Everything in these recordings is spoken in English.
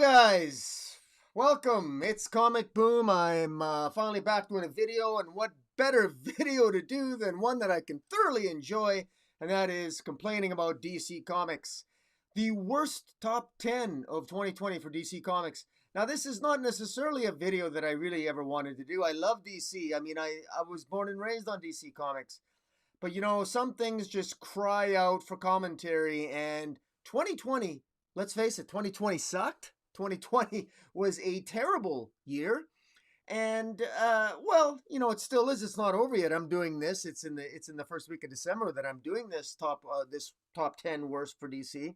guys, welcome. It's Comic Boom. I'm finally back doing a video, and what better video to do than one that I can thoroughly enjoy, and that is complaining about DC Comics. The worst top 10 of 2020 for DC Comics. Now, this is not necessarily a video that I really ever wanted to do. I love DC. I mean, I was born and raised on DC Comics. But, you know, some things just cry out for commentary, and 2020, let's face it, 2020 sucked. 2020 was a terrible year. And well, you know, it still is. It's not over yet. I'm doing this. It's in the first week of December that I'm doing this top 10 worst for DC.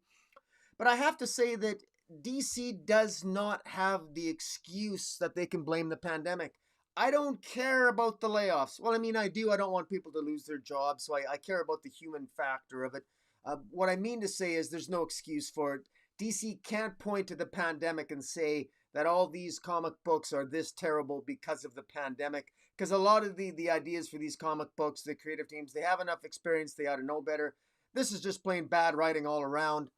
But I have to say that DC does not have the excuse that they can blame the pandemic. I don't care about the layoffs. Well, I mean, I do. I don't want people to lose their jobs, so I care about the human factor of it. What I mean to say is there's no excuse for it. DC can't point to the pandemic and say that all these comic books are this terrible because of the pandemic. Because a lot of the ideas for these comic books, the creative teams, they have enough experience. They ought to know better. This is just plain bad writing all around.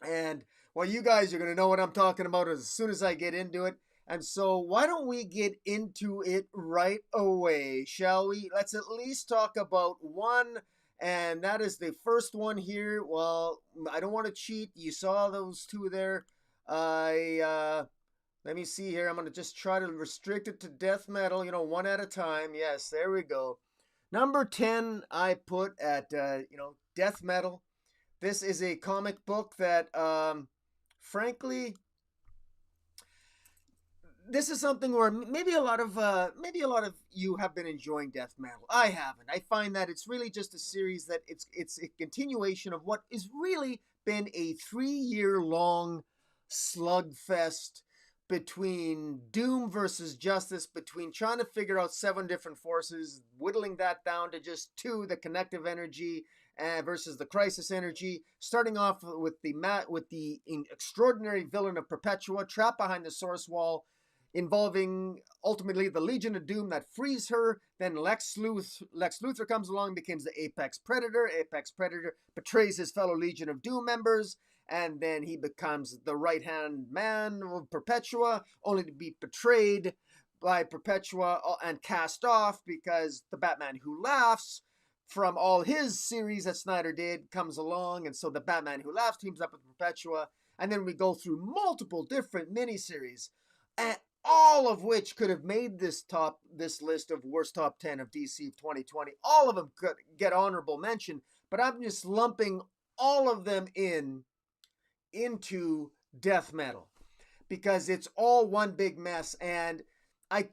And, well, you guys are going to know what I'm talking about as soon as I get into it. And so why don't we get into it right away, shall we? Let's at least talk about one, and that is the first one here. Well, I don't want to cheat. You saw those two there. Let me see here. I'm going to just try to restrict it to death metal, you know, one at a time. Yes, there we go. Number 10, I put at, death metal. This is a comic book that, frankly, this is something where maybe a lot of you have been enjoying death metal. I haven't. I find that it's really just a series that it's a continuation of what has really been a 3-year-long slugfest between Doom versus Justice, between trying to figure out 7 different forces, whittling that down to just 2, the connective energy versus the crisis energy, starting off with the extraordinary villain of Perpetua trapped behind the source wall, involving ultimately the Legion of Doom that frees her. Then Lex Luthor comes along, becomes the Apex Predator. Apex Predator betrays his fellow Legion of Doom members, and then he becomes the right-hand man of Perpetua, only to be betrayed by Perpetua and cast off because the Batman Who Laughs from all his series that Snyder did comes along, and so the Batman Who Laughs teams up with Perpetua, and then we go through multiple different miniseries, and all of which could have made this list of worst top 10 of DC 2020. All of them could get honorable mention, but I'm just lumping all of them into death metal because it's all one big mess. And I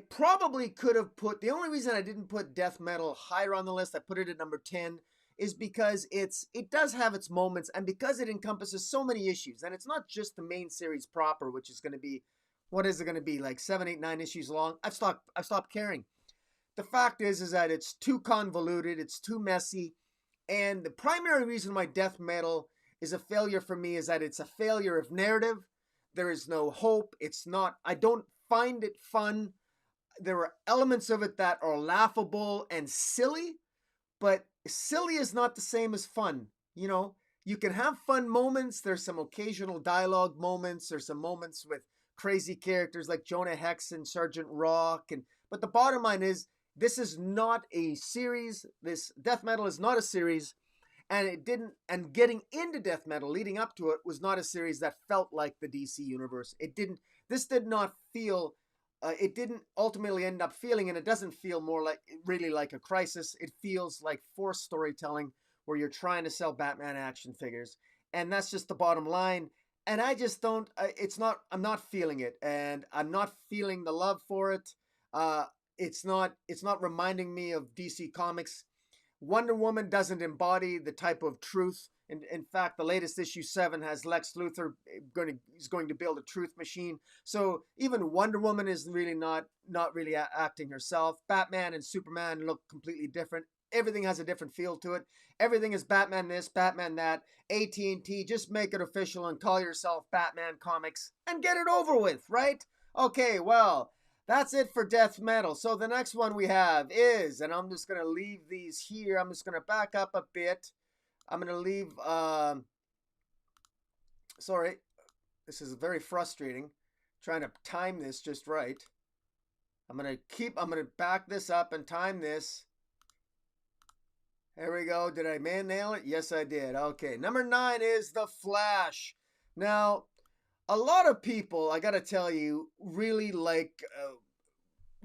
probably could have put, the only reason I didn't put death metal higher on the list, I put it at number 10, is because it does have its moments, and because it encompasses so many issues. And it's not just the main series proper, which is going to be, what is it going to be, like 7, 8, 9 issues long? I've stopped caring. The fact is that it's too convoluted, it's too messy, and the primary reason why death metal is a failure for me is that it's a failure of narrative. There is no hope. I don't find it fun. There are elements of it that are laughable and silly, but silly is not the same as fun. You know, you can have fun moments. There's some occasional dialogue moments. There's some moments with crazy characters like Jonah Hex and Sergeant Rock. But the bottom line is, this is not a series. This death metal is not a series. And getting into death metal, leading up to it, was not a series that felt like the DC universe. It didn't ultimately end up feeling, and it doesn't feel really like a crisis. It feels like forced storytelling where you're trying to sell Batman action figures. And that's just the bottom line. And I just don't, I'm not feeling it. And I'm not feeling the love for it. It's not reminding me of DC Comics. Wonder Woman doesn't embody the type of truth. In fact, the latest issue 7 has Lex Luthor is going to build a truth machine. So even Wonder Woman is really not really acting herself. Batman and Superman look completely different. Everything has a different feel to it. Everything is Batman this, Batman that. AT&T, just make it official and call yourself Batman Comics and get it over with, right? Okay, well, that's it for death metal. So the next one we have is, and I'm just going to leave these here. I'm just going to back up a bit. I'm going to leave, sorry. This is very frustrating. Trying to time this just right. I'm going to back this up and time this. There we go. Did I nail it? Yes, I did. Okay. Number 9 is The Flash. Now, a lot of people, I got to tell you, really like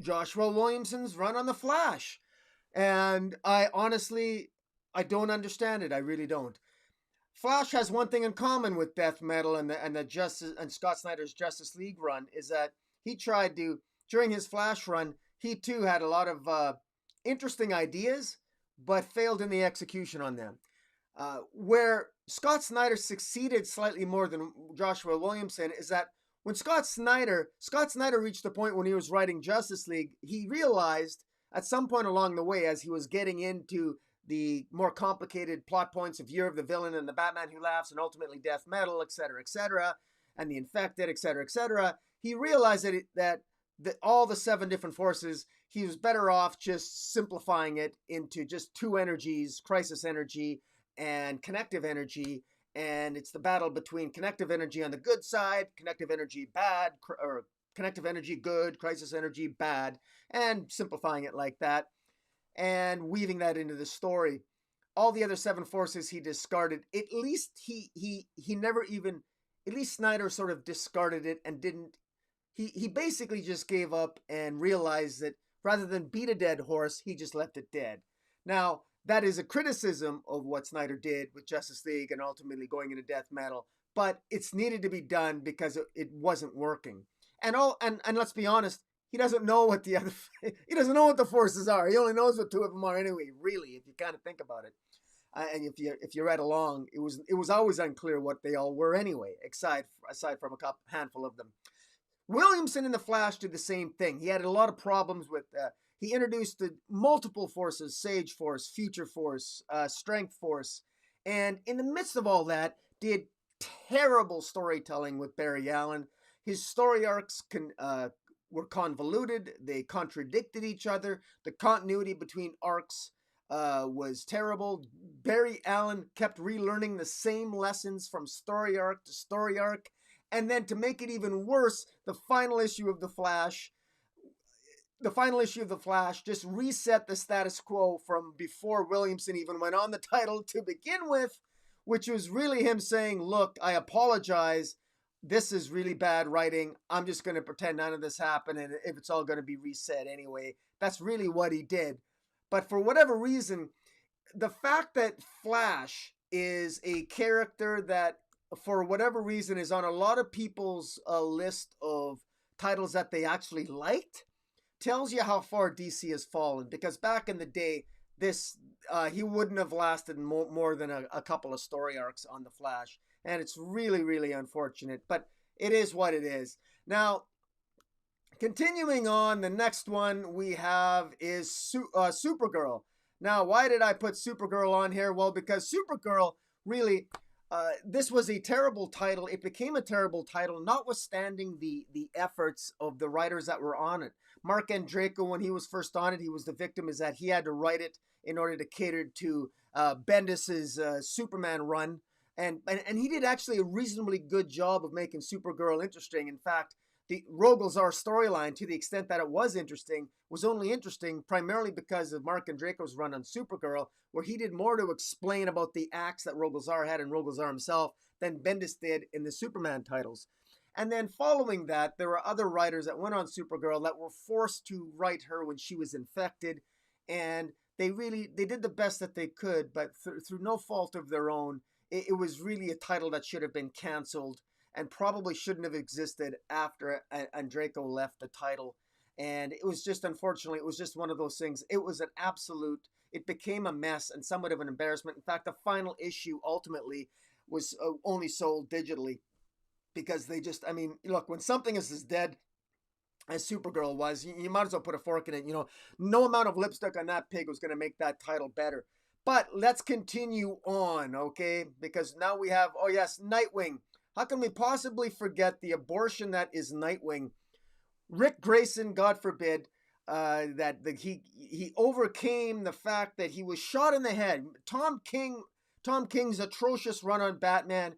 Joshua Williamson's run on The Flash. And I honestly, I don't understand it. I really don't. Flash has one thing in common with Death Metal and the Justice and Scott Snyder's Justice League run, is that he tried to, during his Flash run, he too had a lot of interesting ideas, but failed in the execution on them. Where Scott Snyder succeeded slightly more than Joshua Williamson is that when Scott Snyder reached the point when he was writing Justice League, he realized at some point along the way, as he was getting into the more complicated plot points of Year of the Villain and the Batman Who Laughs and ultimately Death Metal, etc., and the Infected, etc., he realized that all the 7 different forces, he was better off just simplifying it into just 2 energies, crisis energy and connective energy. And it's the battle between connective energy on the good side, connective energy bad, or connective energy good, crisis energy bad, and simplifying it like that and weaving that into the story. All the other 7 forces he discarded. At least he never even, at least Snyder sort of discarded it and didn't, he basically just gave up and realized that rather than beat a dead horse, he just left it dead. Now, that is a criticism of what Snyder did with Justice League and ultimately going into Death Metal, but it's needed to be done because it wasn't working. And let's be honest, he doesn't know what he doesn't know what the forces are. He only knows what 2 of them are anyway, really, if you kind of think about it. And if you read along, it was always unclear what they all were anyway, aside from a handful of them. Williamson in The Flash did the same thing. He had a lot of problems with, he introduced the multiple forces, Sage Force, Future Force, Strength Force, and in the midst of all that, did terrible storytelling with Barry Allen. His story arcs were convoluted. They contradicted each other. The continuity between arcs was terrible. Barry Allen kept relearning the same lessons from story arc to story arc. And then to make it even worse, the final issue of The Flash just reset the status quo from before Williamson even went on the title to begin with, which was really him saying, look, I apologize. This is really bad writing. I'm just going to pretend none of this happened, and if it's all going to be reset anyway. That's really what he did. But for whatever reason, the fact that Flash is a character that, for whatever reason, is on a lot of people's list of titles that they actually liked, tells you how far DC has fallen. Because back in the day, he wouldn't have lasted more than a couple of story arcs on The Flash. And it's really, really unfortunate, but it is what it is. Now, continuing on, the next one we have is Supergirl. Now, why did I put Supergirl on here? Well, because Supergirl, really, this was a terrible title. It became a terrible title, notwithstanding the efforts of the writers that were on it. Mark Andreyko, when he was first on it, he was the victim, is that he had to write it in order to cater to Bendis's Superman run. And he did actually a reasonably good job of making Supergirl interesting. In fact, the Rogolzar storyline, to the extent that it was interesting, was only interesting primarily because of Mark Andreyko's run on Supergirl, where he did more to explain about the acts that Rogolzar had and Rogolzar himself than Bendis did in the Superman titles. And then following that, there were other writers that went on Supergirl that were forced to write her when she was infected. And they did the best that they could, but through no fault of their own, it was really a title that should have been canceled and probably shouldn't have existed after Andreyko left the title. And it was just, unfortunately, it was just one of those things. It was it became a mess and somewhat of an embarrassment. In fact, the final issue ultimately was only sold digitally because look, when something is as dead as Supergirl was, you might as well put a fork in it. No amount of lipstick on that pig was going to make that title better. But let's continue on, okay? Because now we have, oh yes, Nightwing. How can we possibly forget the abortion that is Nightwing? Rick Grayson, God forbid, he overcame the fact that he was shot in the head. Tom King's atrocious run on Batman.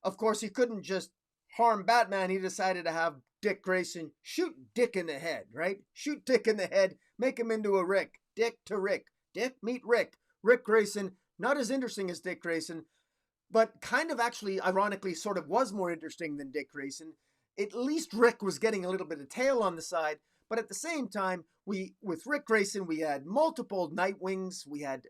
Of course, he couldn't just harm Batman, he decided to have Dick Grayson shoot Dick in the head, right? Shoot Dick in the head, make him into a Rick. Dick to Rick. Dick, meet Rick. Rick Grayson, not as interesting as Dick Grayson, but kind of actually, ironically, sort of was more interesting than Dick Grayson. At least Rick was getting a little bit of tail on the side, but at the same time, with Rick Grayson, we had multiple Nightwings. We had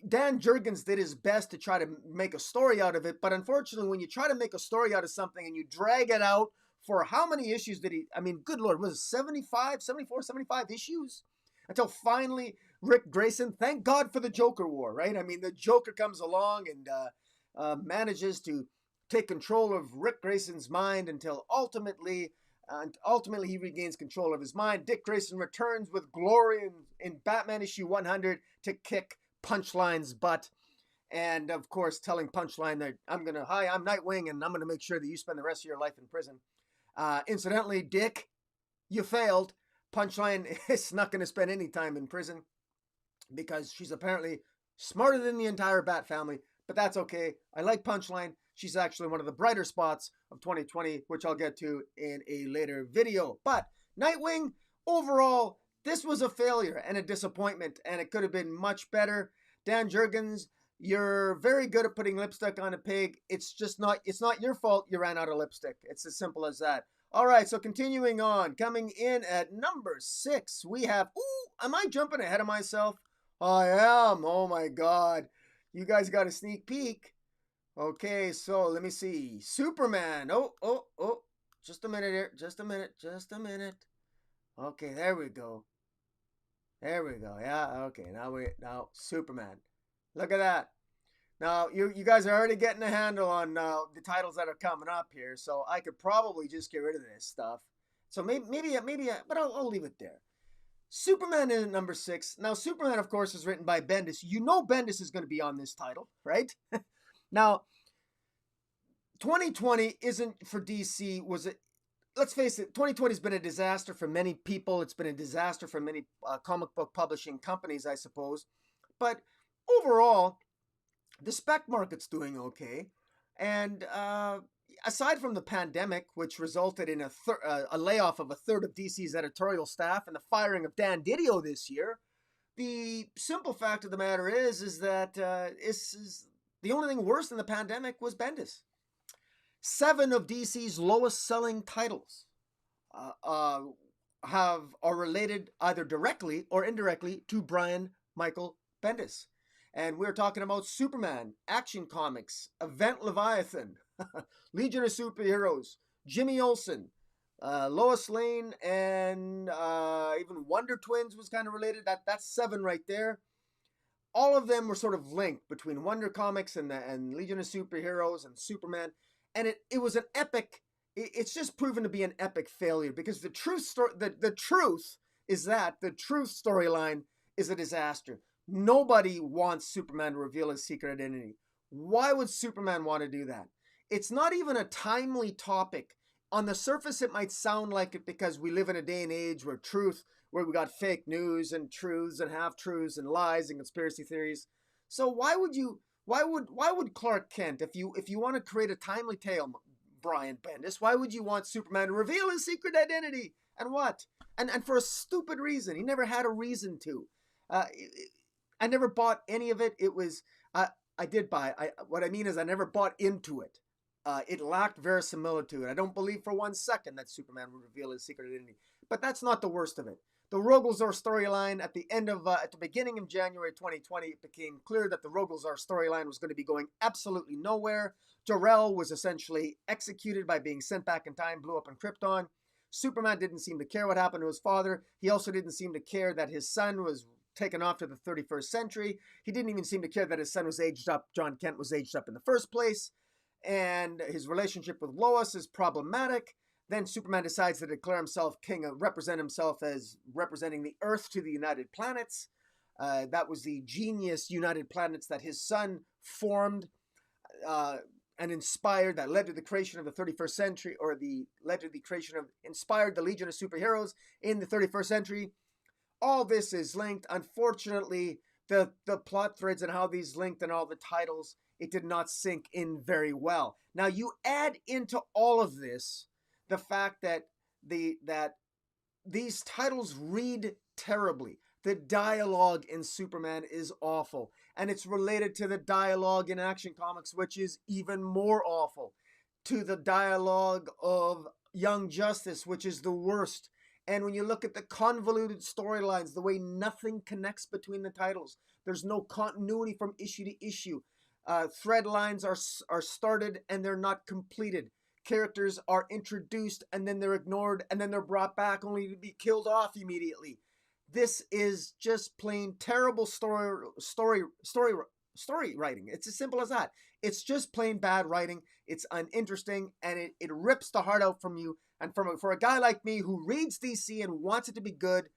Dan Jurgens did his best to try to make a story out of it, but unfortunately, when you try to make a story out of something and you drag it out for how many issues did he, I mean, good Lord, was it 75, 74, 75 issues? Until finally, Rick Grayson, thank God for the Joker War, right? I mean, the Joker comes along and manages to take control of Rick Grayson's mind until ultimately he regains control of his mind. Dick Grayson returns with glory in Batman issue 100 to kick Punchline's butt. And of course, telling Punchline that I'm Nightwing and I'm going to make sure that you spend the rest of your life in prison. Incidentally, Dick, you failed. Punchline is not going to spend any time in prison because she's apparently smarter than the entire Bat family, but that's okay. I like Punchline. She's actually one of the brighter spots of 2020, which I'll get to in a later video. But Nightwing, overall, this was a failure and a disappointment, and it could have been much better. Dan Jurgens, you're very good at putting lipstick on a pig. It's not your fault you ran out of lipstick. It's as simple as that. All right, so continuing on, coming in at number 6, we have, am I jumping ahead of myself? I am, oh my God. You guys got a sneak peek. Okay, so let me see. Superman, just a minute here, just a minute. Okay, there we go, yeah, okay, now Superman. Look at that. Now, you guys are already getting a handle on the titles that are coming up here, so I could probably just get rid of this stuff. So maybe, but I'll leave it there. Superman is at number 6. Now, Superman, of course, is written by Bendis. You know Bendis is going to be on this title, right? Now, 2020 isn't for DC, let's face it, 2020 has been a disaster for many people. It's been a disaster for many comic book publishing companies, I suppose. But overall, the spec market's doing okay. And aside from the pandemic, which resulted in a layoff of a third of DC's editorial staff and the firing of Dan Didio this year, the simple fact of the matter is that the only thing worse than the pandemic was Bendis. 7 of DC's lowest selling titles are related either directly or indirectly to Brian Michael Bendis. And we're talking about Superman, Action Comics, Event Leviathan, Legion of Superheroes, Jimmy Olsen, Lois Lane, and even Wonder Twins was kind of related. That's 7 right there. All of them were sort of linked between Wonder Comics and Legion of Superheroes and Superman. And it was an epic, it's just proven to be an epic failure because the truth is that the truth storyline is a disaster. Nobody wants Superman to reveal his secret identity. Why would Superman want to do that? It's not even a timely topic. On the surface, it might sound like it because we live in a day and age where we got fake news and truths and half-truths and lies and conspiracy theories. So why would Clark Kent, if you want to create a timely tale, Brian Bendis, why would you want Superman to reveal his secret identity? And what? And for a stupid reason. He never had a reason to. I never bought any of it. It was, I did buy it. What I mean is I never bought into it. It lacked verisimilitude. I don't believe for 1 second that Superman would reveal his secret identity. But that's not the worst of it. The Rogolzar storyline at the beginning of January 2020, it became clear that the Rogolzar storyline was going to be going absolutely nowhere. Jor-El was essentially executed by being sent back in time, blew up in Krypton. Superman didn't seem to care what happened to his father. He also didn't seem to care that his son was taken off to the 31st century. He didn't even seem to care that his son was aged up. John Kent was aged up in the first place. And his relationship with Lois is problematic. Then Superman decides to declare himself king, represent himself as representing the Earth to the United Planets. That was the genius United Planets that his son formed and inspired, that led to the creation of the 31st century, inspired the Legion of Superheroes in the 31st century. All this is linked. Unfortunately, the plot threads and how these linked and all the titles, it did not sink in very well. Now you add into all of this the fact that these titles read terribly. The dialogue in Superman is awful, and it's related to the dialogue in Action Comics, which is even more awful, to the dialogue of Young Justice, which is the worst. And when you look at the convoluted storylines, the way nothing connects between the titles, there's no continuity from issue to issue. Thread lines are started and they're not completed. Characters are introduced and then they're ignored and then they're brought back only to be killed off immediately. This is just plain terrible story writing. It's as simple as that. It's just plain bad writing. It's uninteresting, and it rips the heart out from you. And for a guy like me who reads DC and wants it to be good,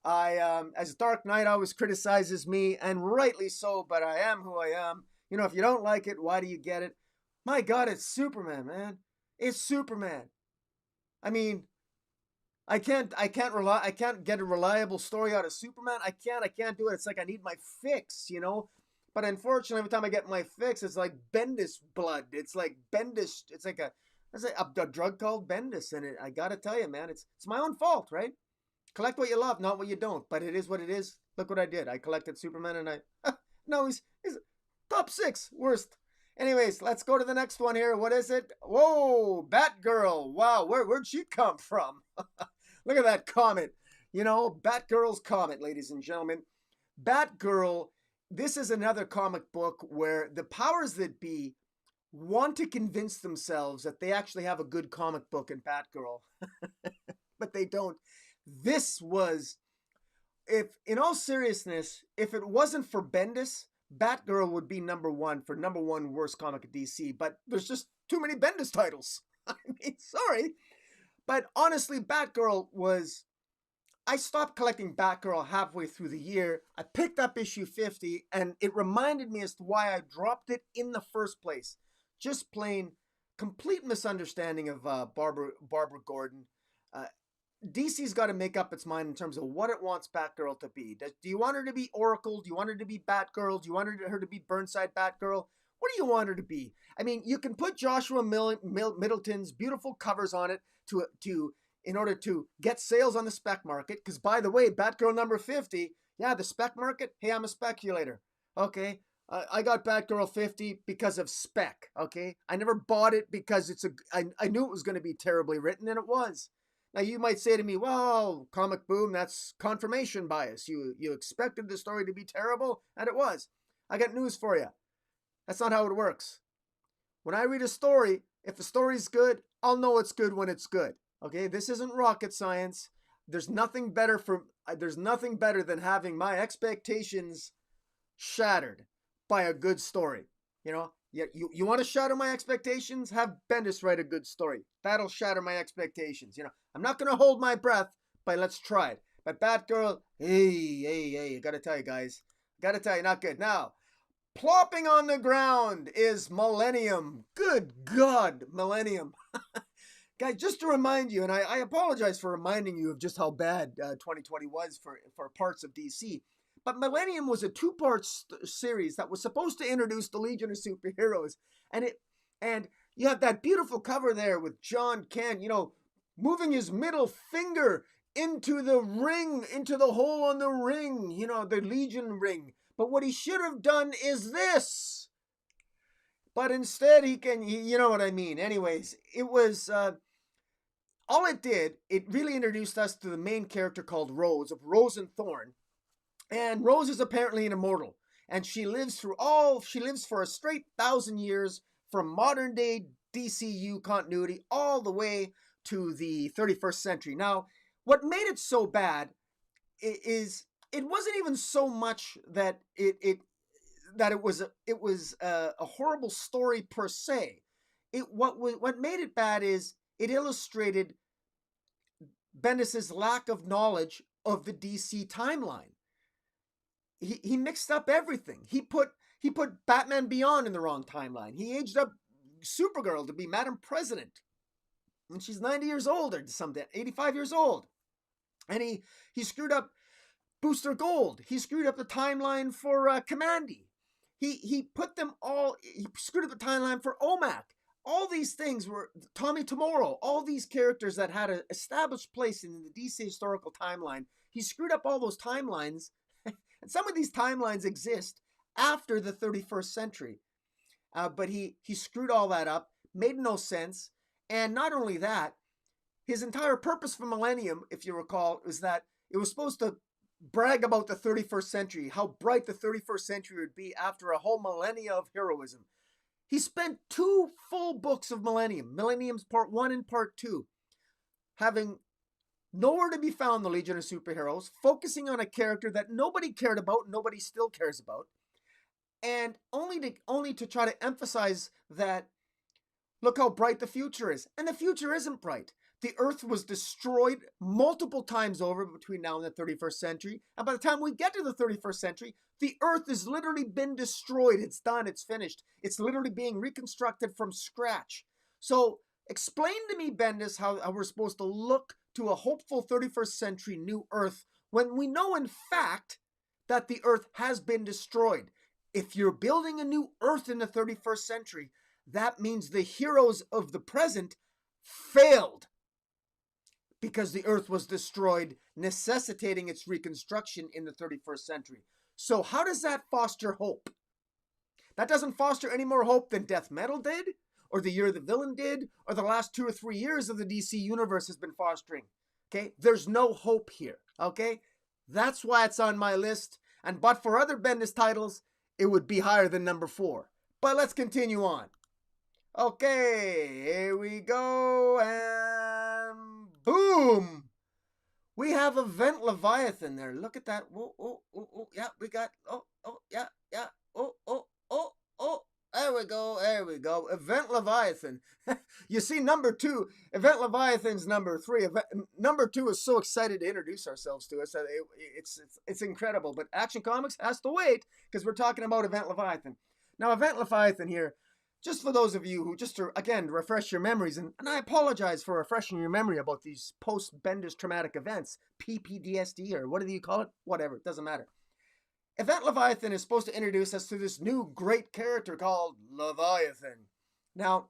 as Dark Knight always criticizes me, and rightly so, but I am who I am. You know, if you don't like it, why do you get it? My God, it's Superman, man. It's Superman. I mean, I can't get a reliable story out of Superman. I can't do it. It's like I need my fix, you know? But unfortunately, every time I get my fix, it's like Bendis blood. It's like Bendis. It's like a drug called Bendis. And I got to tell you, man, it's my own fault, right? Collect what you love, not what you don't. But it is what it is. Look what I did. I collected Superman and no, he's top 6 worst. Anyways, let's go to the next one here. What is it? Whoa, Batgirl. Wow, where'd she come from? Look at that comet. You know, Batgirl's comet, ladies and gentlemen. Batgirl, this is another comic book where the powers that be want to convince themselves that they actually have a good comic book in Batgirl. But they don't. This was, in all seriousness, if it wasn't for Bendis, Batgirl would be number 1 for number 1 worst comic at DC, but there's just too many Bendis titles. I mean, sorry. But honestly, Batgirl was... I stopped collecting Batgirl halfway through the year. I picked up issue 50, and it reminded me as to why I dropped it in the first place. Just plain, complete misunderstanding of Barbara Gordon. DC's got to make up its mind in terms of what it wants Batgirl to be. Do you want her to be Oracle? Do you want her to be Batgirl? Do you want her to be Burnside Batgirl? What do you want her to be? I mean, you can put Joshua Middleton's beautiful covers on it in order to get sales on the spec market. Because, by the way, Batgirl number 50, yeah, the spec market, hey, I'm a speculator. Okay, I got Batgirl 50 because of spec, okay? I never bought it because I knew it was going to be terribly written, and it was. Now, you might say to me, well, Comic Boom, that's confirmation bias. You expected the story to be terrible, and it was. I got news for you. That's not how it works. When I read a story, if the story's good, I'll know it's good when it's good. Okay, this isn't rocket science. There's nothing better than having my expectations shattered by a good story. You know, you want to shatter my expectations? Have Bendis write a good story. That'll shatter my expectations. You know, I'm not going to hold my breath, but let's try it. But Batgirl, hey, I got to tell you guys. Not good. Now, plopping on the ground is Millennium. Good God, Millennium. Guys, just to remind you, and I apologize for reminding you of just how bad 2020 was for parts of DC, but Millennium was a 2-part series that was supposed to introduce the Legion of Superheroes, and you have that beautiful cover there with John Kent, you know, moving his middle finger into the ring, into the hole on the ring, you know, the Legion ring. But what he should have done is this. But instead, you know what I mean. Anyways, it was, all it did, it really introduced us to the main character called Rose, of Rose and Thorn. And Rose is apparently an immortal. And she lives for a straight 1,000 years from modern day DCU continuity all the way to the 31st century. Now, what made it so bad is it wasn't even so much that it was a horrible story per se. What made it bad is it illustrated Bendis' lack of knowledge of the DC timeline. He mixed up everything. He put Batman Beyond in the wrong timeline. He aged up Supergirl to be Madam President, and she's 90 years old or something, 85 years old. And he screwed up Booster Gold. He screwed up the timeline for Kamandi. He put them all, he screwed up the timeline for OMAC. All these things were Tommy Tomorrow, all these characters that had an established place in the DC historical timeline. He screwed up all those timelines, and some of these timelines exist after the 31st century. But he screwed all that up, made no sense, and not only that, his entire purpose for Millennium, if you recall, was that it was supposed to brag about the 31st century, how bright the 31st century would be after a whole millennia of heroism. He spent 2 full books of Millennium's Part 1 and Part 2, having nowhere to be found the Legion of Superheroes, focusing on a character that nobody cared about, nobody still cares about, and only to try to emphasize that, look how bright the future is. And the future isn't bright. The Earth was destroyed multiple times over between now and the 31st century. And by the time we get to the 31st century, the Earth has literally been destroyed. It's done. It's finished. It's literally being reconstructed from scratch. So explain to me, Bendis, how we're supposed to look to a hopeful 31st century new Earth when we know, in fact, that the Earth has been destroyed. If you're building a new Earth in the 31st century, that means the heroes of the present failed because the Earth was destroyed, necessitating its reconstruction in the 31st century. So how does that foster hope? That doesn't foster any more hope than Death Metal did, or The Year of the Villain did, or the last 2 or 3 years of the DC universe has been fostering. Okay? There's no hope here. Okay? That's why it's on my list. And but for other Bendis titles, it would be higher than number 4. But let's continue on. Okay, here we go, and boom! We have Event Leviathan there. Look at that. Oh, yeah, we got, yeah, there we go. Event Leviathan. You see, number 2, Event Leviathan's number 3. Number 2 is so excited to introduce ourselves to us that it's incredible. But Action Comics has to wait because we're talking about Event Leviathan. Now, Event Leviathan here, just for those of you who, just to, again, refresh your memories, and I apologize for refreshing your memory about these post-Bendis traumatic events, PPDSD, or what do you call it? Whatever, it doesn't matter. Event Leviathan is supposed to introduce us to this new great character called Leviathan. Now,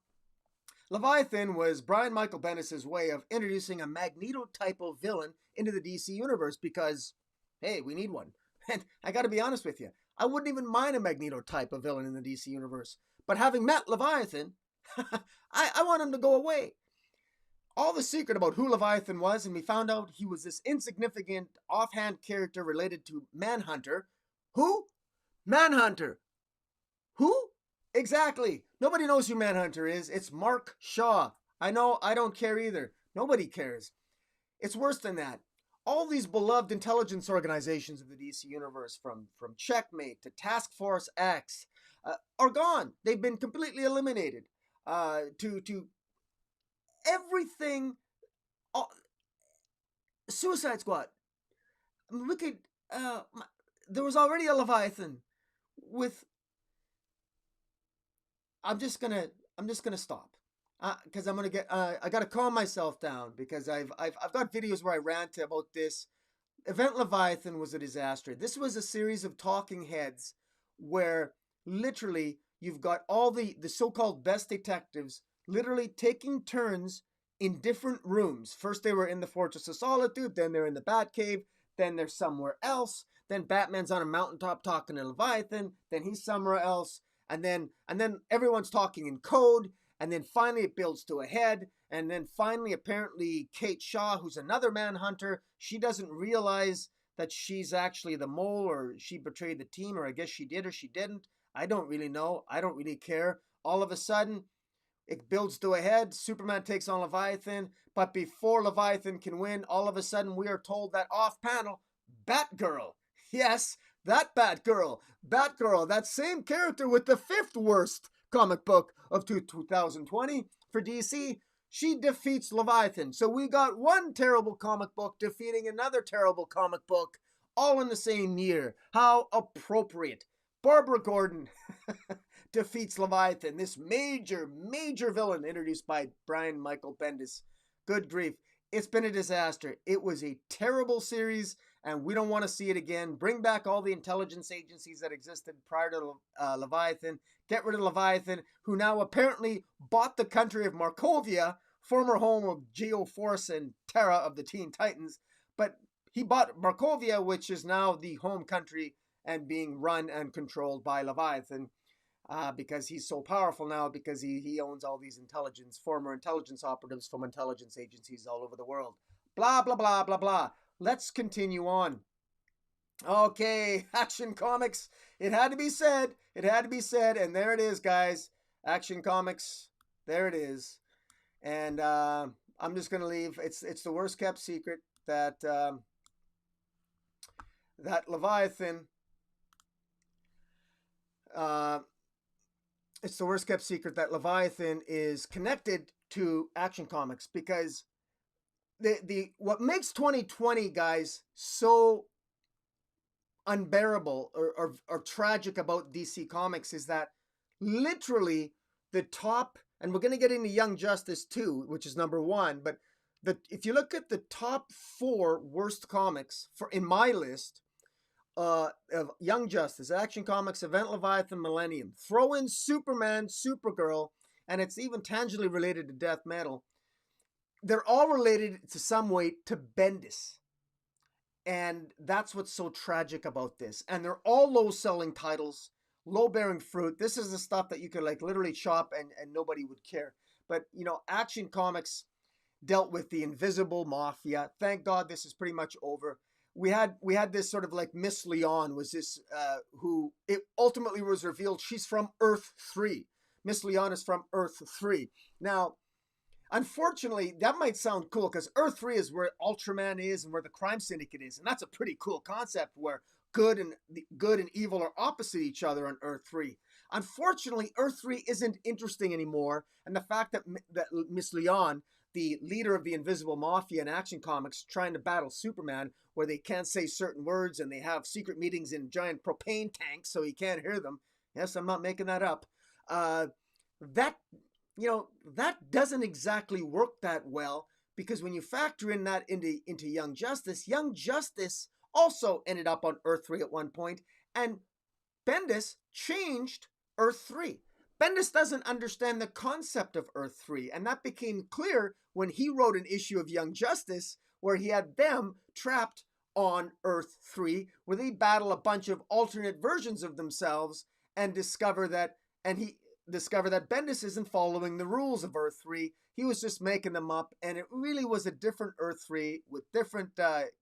Leviathan was Brian Michael Bendis' way of introducing a Magneto type of villain into the DC universe because, hey, we need one. And I gotta be honest with you, I wouldn't even mind a Magneto type of villain in the DC universe. But having met Leviathan, I want him to go away. All the secret about who Leviathan was, and we found out he was this insignificant, offhand character related to Manhunter. Who? Manhunter. Who? Exactly. Nobody knows who Manhunter is. It's Mark Shaw. I know, I don't care either. Nobody cares. It's worse than that. All these beloved intelligence organizations of the DC universe, from Checkmate to Task Force X, are gone. They've been completely eliminated. To everything. Suicide Squad. Look at there was already a Leviathan with. I'm just gonna stop because I'm gonna get. I gotta calm myself down because I've got videos where I rant about this. Event Leviathan was a disaster. This was a series of talking heads where literally you've got all the so-called best detectives literally taking turns in different rooms. First they were in the Fortress of Solitude, then they're in the Batcave, then they're somewhere else, then Batman's on a mountaintop talking to Leviathan, then he's somewhere else, and then everyone's talking in code, and then finally it builds to a head, and then finally apparently Kate Shaw, who's another Manhunter, she doesn't realize that she's actually the mole, or she betrayed the team, or I guess she did or she didn't. I don't really know. I don't really care. All of a sudden, it builds to a head. Superman takes on Leviathan. But before Leviathan can win, all of a sudden we are told that off-panel, Batgirl. Yes, that Batgirl. Batgirl, that same character with the 5th worst comic book of 2020 for DC. She defeats Leviathan. So we got one terrible comic book defeating another terrible comic book all in the same year. How appropriate. Barbara Gordon defeats Leviathan, this major villain introduced by Brian Michael Bendis. Good grief. It's been a disaster. It was a terrible series, and we don't want to see it again. Bring back all the intelligence agencies that existed prior to Leviathan. Get rid of Leviathan, who now apparently bought the country of Markovia, former home of Geoforce and Terra of the Teen Titans. But he bought Markovia, which is now the home country and being run and controlled by Leviathan. Because he's so powerful now, because he owns all these former intelligence operatives from intelligence agencies all over the world. Blah, blah, blah, blah, blah. Let's continue on. Okay, Action Comics. It had to be said. It had to be said. And there it is, guys. Action Comics. There it is. And I'm just going to leave. It's the worst kept secret that that Leviathan... it's the worst kept secret that Leviathan is connected to Action Comics, because what makes 2020, guys, so unbearable or tragic about DC Comics is that literally the top, and we're going to get into Young Justice too, which is number one, but if you look at the top 4 worst comics in my list, of Young Justice, Action Comics, Event Leviathan, Millennium. Throw in Superman, Supergirl, and it's even tangibly related to Death Metal. They're all related to some way to Bendis. And that's what's so tragic about this. And they're all low-selling titles, low-bearing fruit. This is the stuff that you could like literally shop and nobody would care. But, you know, Action Comics dealt with the invisible mafia. Thank God this is pretty much over. We had this sort of like Miss Leon was this who it ultimately was revealed she's from Earth 3. Miss Leon is from Earth 3. Now, unfortunately, that might sound cool because Earth 3 is where Ultraman is and where the crime syndicate is, and that's a pretty cool concept where good and evil are opposite each other on Earth 3. Unfortunately, Earth 3 isn't interesting anymore, and the fact that Miss Leon, the leader of the Invisible Mafia in Action Comics, trying to battle Superman, where they can't say certain words and they have secret meetings in giant propane tanks so he can't hear them. Yes, I'm not making that up. That doesn't exactly work that well, because when you factor in that into Young Justice also ended up on Earth 3 at one point, and Bendis changed Earth 3. Bendis doesn't understand the concept of Earth 3, and that became clear when he wrote an issue of Young Justice where he had them trapped on Earth 3, where they battle a bunch of alternate versions of themselves and discover that Bendis isn't following the rules of Earth 3. He was just making them up, and it really was a different Earth 3 with different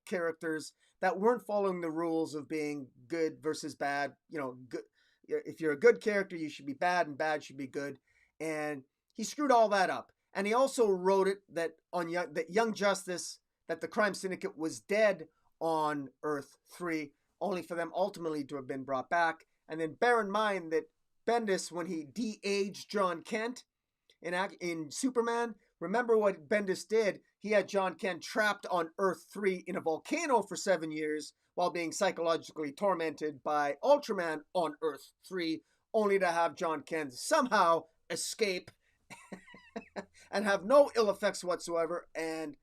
characters that weren't following the rules of being good versus bad. You know, good. If you're a good character, you should be bad, and bad should be good. And he screwed all that up. And he also wrote it that Young Justice, that the crime syndicate was dead on Earth 3, only for them ultimately to have been brought back. And then bear in mind that Bendis, when he de-aged John Kent in Superman, remember what Bendis did? He had John Kent trapped on Earth 3 in a volcano for 7 years while being psychologically tormented by Ultraman on Earth 3, only to have John Kent somehow escape and have no ill effects whatsoever. And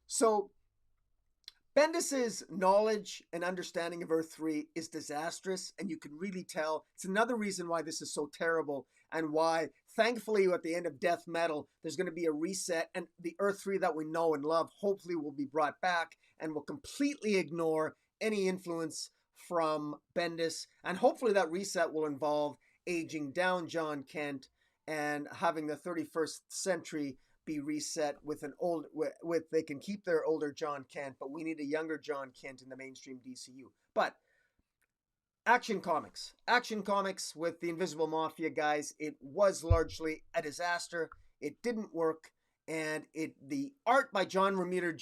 so Bendis's knowledge and understanding of Earth 3 is disastrous, and you can really tell. It's another reason why this is so terrible, and why, thankfully, at the end of Death Metal, there's going to be a reset, and the Earth 3 that we know and love hopefully will be brought back and will completely ignore any influence from Bendis, and hopefully that reset will involve aging down John Kent and having the 31st century be reset with they can keep their older John Kent, but we need a younger John Kent in the mainstream DCU. But Action Comics with the Invisible Mafia guys, it was largely a disaster. It didn't work, and the art by John Romita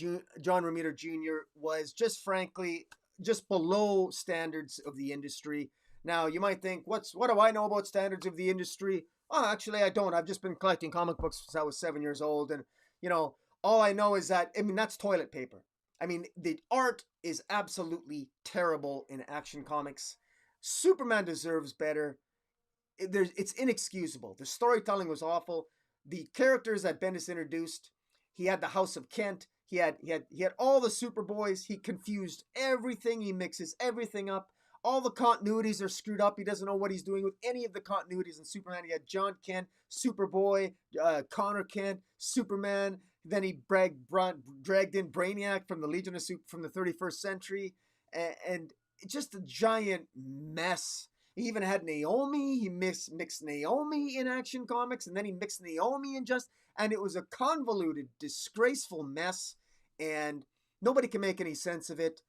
Jr. was just frankly just below standards of the industry. Now you might think, what do I know about standards of the industry? Oh, actually, I don't. I've just been collecting comic books since I was 7 years old. And, all I know is that, that's toilet paper. The art is absolutely terrible in Action Comics. Superman deserves better. It's inexcusable. The storytelling was awful. The characters that Bendis introduced, he had the House of Kent. He had all the Superboys. He confused everything. He mixes everything up. All the continuities are screwed up. He doesn't know what he's doing with any of the continuities in Superman. He had John Kent, Superboy, Connor Kent, Superman. Then he dragged in Brainiac from the Legion of Super from the 31st century, and just a giant mess. He even had Naomi. He mixed Naomi in Action Comics, and then he mixed Naomi in and it was a convoluted, disgraceful mess, and nobody can make any sense of it.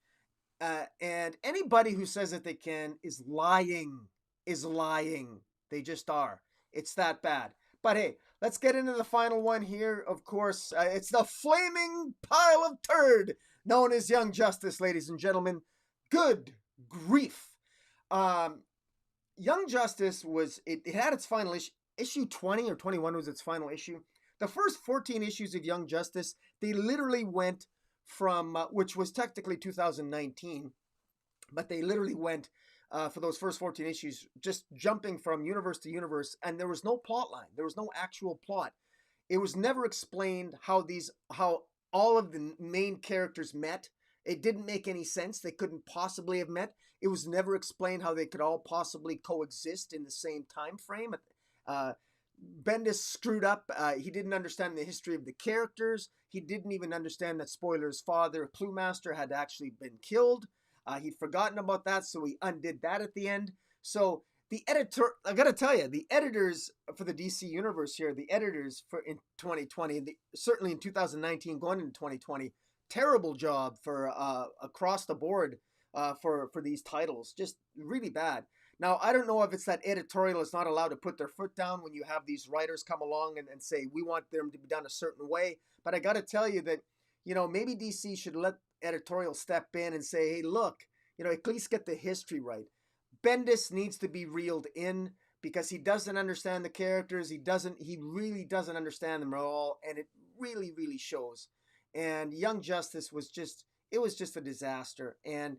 And anybody who says that they can is lying. They just are. It's that bad. But hey, let's get into the final one here. Of course, it's the flaming pile of turd known as Young Justice, ladies and gentlemen. Good grief. Young Justice it had its final issue. Issue 20 or 21 was its final issue. The first 14 issues of Young Justice, they literally went from, which was technically 2019, but they literally went for those first 14 issues, just jumping from universe to universe, and there was no plot line. There was no actual plot. It was never explained how all of the main characters met. It didn't make any sense. They couldn't possibly have met. It was never explained how they could all possibly coexist in the same time frame. Bendis screwed up. He didn't understand the history of the characters. He didn't even understand that Spoiler's father, Cluemaster, had actually been killed. He'd forgotten about that, so he undid that at the end. So the editor, I gotta tell you, the editors for the DC Universe here, the editors for in 2020, certainly in 2019, going into 2020, terrible job for across the board for these titles. Just really bad. Now, I don't know if it's that editorial is not allowed to put their foot down when you have these writers come along and say, we want them to be done a certain way. But I got to tell you that, maybe DC should let editorial step in and say, hey, look, at least get the history right. Bendis needs to be reeled in because he doesn't understand the characters. He really doesn't understand them at all. And it really, really shows. And Young Justice was just a disaster. And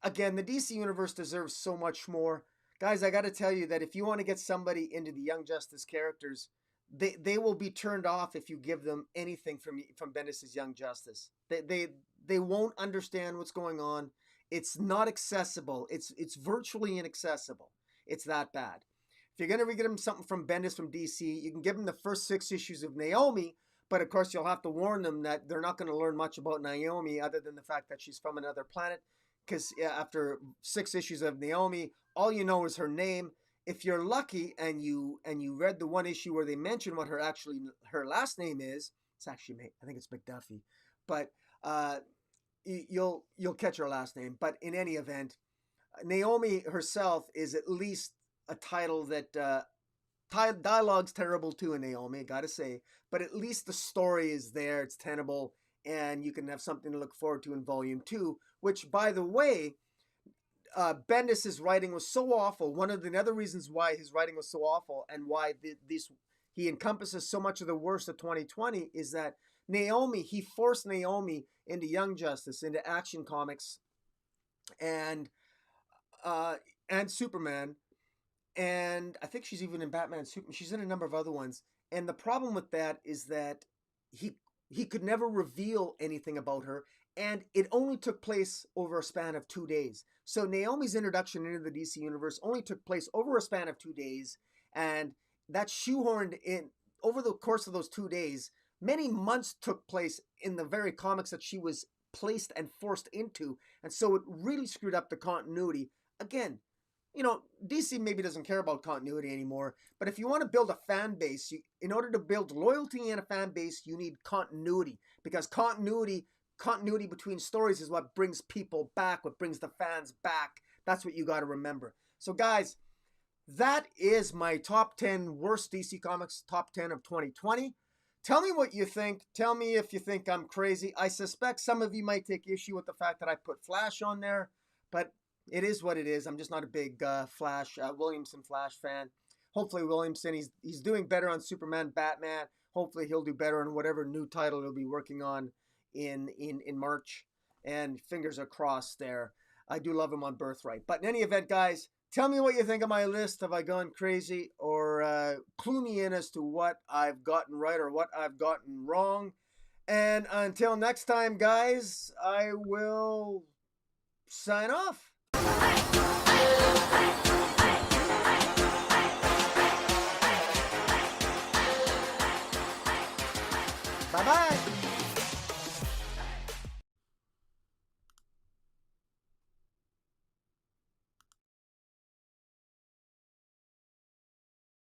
again, the DC Universe deserves so much more. Guys, I got to tell you that if you want to get somebody into the Young Justice characters, they will be turned off if you give them anything from Bendis' Young Justice. They won't understand what's going on. It's not accessible. It's virtually inaccessible. It's that bad. If you're going to get them something from Bendis from DC, you can give them the first 6 issues of Naomi, but of course you'll have to warn them that they're not going to learn much about Naomi other than the fact that she's from another planet. Because after 6 issues of Naomi, all you know is her name. If you're lucky and you read the one issue where they mention what her last name is, I think it's McDuffie, but you'll catch her last name. But in any event, Naomi herself is at least a title that dialogue's terrible too in Naomi, gotta say, but at least the story is there. It's tenable. And you can have something to look forward to in Volume 2, which, by the way, Bendis' writing was so awful. One of the other reasons why his writing was so awful and why he encompasses so much of the worst of 2020 is that he forced Naomi into Young Justice, into Action Comics, and Superman, and I think she's even in Batman and Superman. She's in a number of other ones. And the problem with that is that he could never reveal anything about her, and it only took place over a span of 2 days. So Naomi's introduction into the DC Universe only took place over a span of 2 days, and that shoehorned in over the course of those 2 days. Many months took place in the very comics that she was placed and forced into, and so it really screwed up the continuity. Again, DC maybe doesn't care about continuity anymore, but if you want to build a fan base, in order to build loyalty in a fan base, you need continuity, because continuity between stories is what brings people back, what brings the fans back. That's what you got to remember. So guys, that is my top 10 worst DC Comics, top 10 of 2020. Tell me what you think. Tell me if you think I'm crazy. I suspect some of you might take issue with the fact that I put Flash on there, but it is what it is. I'm just not a big Williamson Flash fan. Hopefully Williamson, he's doing better on Superman, Batman. Hopefully he'll do better on whatever new title he'll be working on in March. And fingers are crossed there. I do love him on Birthright. But in any event, guys, tell me what you think of my list. Have I gone crazy? Or clue me in as to what I've gotten right or what I've gotten wrong. And until next time, guys, I will sign off. Bye-bye.